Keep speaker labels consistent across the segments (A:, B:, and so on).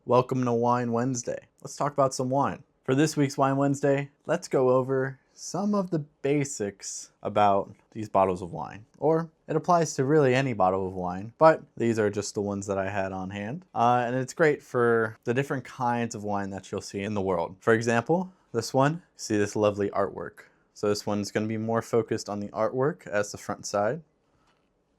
A: Welcome to Wine Wednesday. Let's talk about some wine. For this week's Wine Wednesday, let's go over some of the basics about these bottles of wine. Or it applies to really any bottle of wine, but these are just the ones that I had on hand. And it's great for the different kinds of wine that you'll see in the world. For example, this one, see this lovely artwork. So this one's going to be more focused on the artwork as the front side.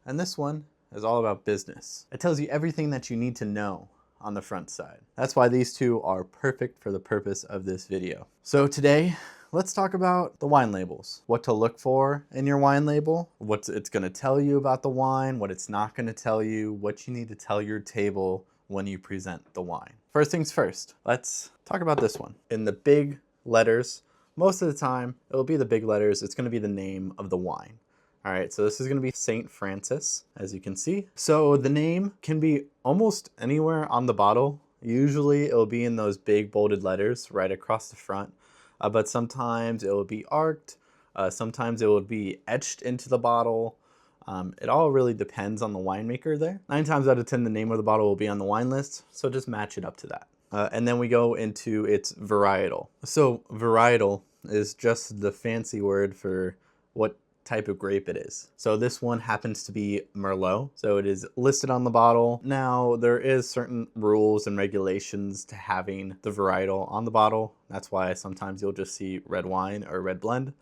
A: And this one is all about business. It tells you everything that you need to know on the front side. That's why these two are perfect for the purpose of this video. So today, let's talk about the wine labels. What to look for in your wine label, what it's gonna tell you about the wine, what it's not gonna tell you, what you need to tell your table when you present the wine. First things first, let's talk about this one. In the big letters, most of the time, it'll be the big letters, it's gonna be the name of the wine. All right, so this is gonna be St. Francis, as you can see. So the name can be almost anywhere on the bottle. Usually it'll be in those big bolded letters right across the front, but sometimes it will be arced, sometimes it will be etched into the bottle. It all really depends on the winemaker there. 9 times out of 10, the name of the bottle will be on the wine list, so just match it up to that. And then we go into its varietal. So varietal is just the fancy word for what type of grape it is. So this one happens to be Merlot. So it is listed on the bottle. Now there is certain rules and regulations to having the varietal on the bottle. That's why sometimes you'll just see red wine or red blend.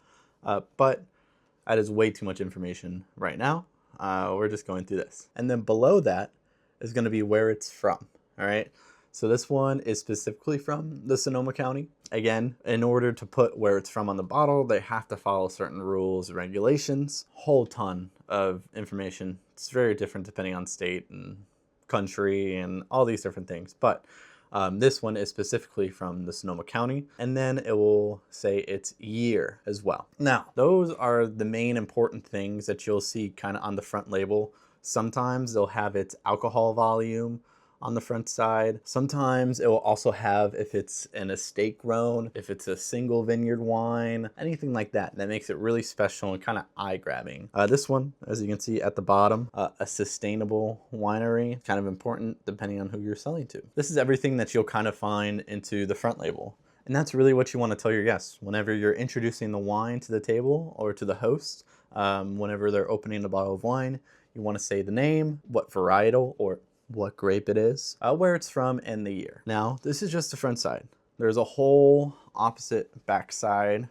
A: But that is way too much information right now. We're just going through this. And then below that is going to be where it's from. All right. So this one is specifically from the Sonoma County. Again, in order to put where it's from on the bottle, they have to follow certain rules and regulations. Whole ton of information. It's very different depending on state and country and all these different things. But this one is specifically from the Sonoma County. And then it will say its year as well. Now, those are the main important things that you'll see kind of on the front label. Sometimes they'll have its alcohol volume on the front side. Sometimes it will also have if it's an estate grown, if it's a single vineyard wine, anything like that. That makes it really special and kind of eye-grabbing. This one, as you can see at the bottom, a sustainable winery, kind of important depending on who you're selling to. This is everything that you'll kind of find into the front label. And that's really what you want to tell your guests whenever you're introducing the wine to the table or to the host. Whenever they're opening a bottle of wine, you want to say the name, what varietal or what grape it is, where it's from, and the year. Now, this is just the front side. There's a whole opposite back side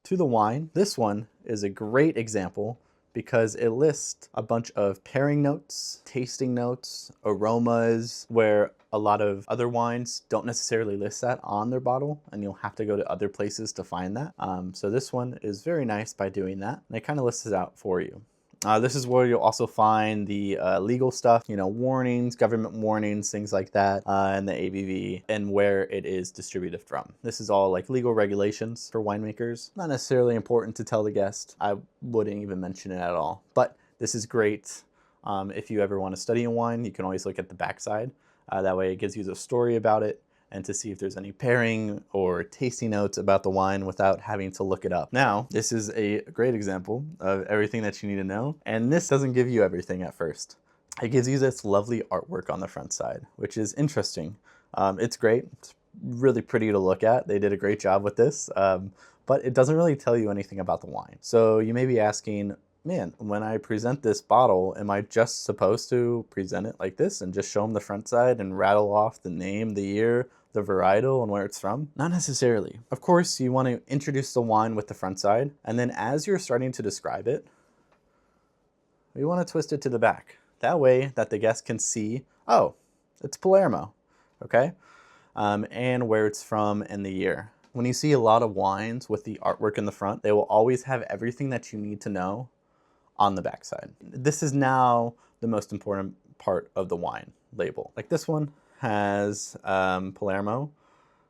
A: to the wine. This one is a great example because it lists a bunch of pairing notes, tasting notes, aromas, where a lot of other wines don't necessarily list that on their bottle, and you'll have to go to other places to find that. So this one is very nice by doing that, and it kind of lists it out for you. This is where you'll also find the legal stuff, you know, warnings, government warnings, things like that, and the ABV and where it is distributed from. This is all like legal regulations for winemakers. Not necessarily important to tell the guest. I wouldn't even mention it at all. But this is great. If you ever want to study in wine, you can always look at the backside. That way it gives you the story about it, and to see if there's any pairing or tasting notes about the wine without having to look it up. Now, this is a great example of everything that you need to know, and this doesn't give you everything at first. It gives you this lovely artwork on the front side, which is interesting. It's great. It's really pretty to look at. They did a great job with this, but it doesn't really tell you anything about the wine. So you may be asking, man, when I present this bottle, am I just supposed to present it like this and just show them the front side and rattle off the name, the year, the varietal, and where it's from? Not necessarily. Of course, you want to introduce the wine with the front side, and then as you're starting to describe it, we want to twist it to the back. That way that the guest can see, oh, it's Palermo, okay? And where it's from and the year. When you see a lot of wines with the artwork in the front, they will always have everything that you need to know on the backside. This is now the most important part of the wine label. Like this one has Palermo,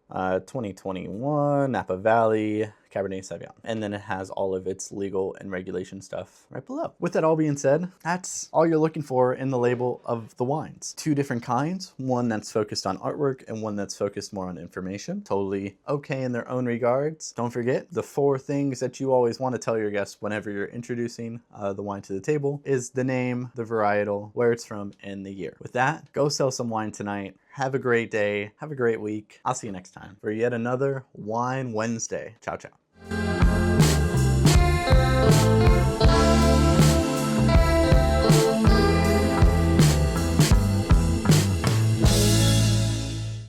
A: 2021, Napa Valley, Cabernet Sauvignon. And then it has all of its legal and regulation stuff right below. With that all being said, that's all you're looking for in the label of the wines. 2 different kinds, one that's focused on artwork and one that's focused more on information. Totally okay in their own regards. Don't forget, the 4 things that you always want to tell your guests whenever you're introducing the wine to the table is the name, the varietal, where it's from, and the year. With that, go sell some wine tonight. have a great day, have a great week. I'll see you next time for yet another Wine Wednesday. Ciao, ciao.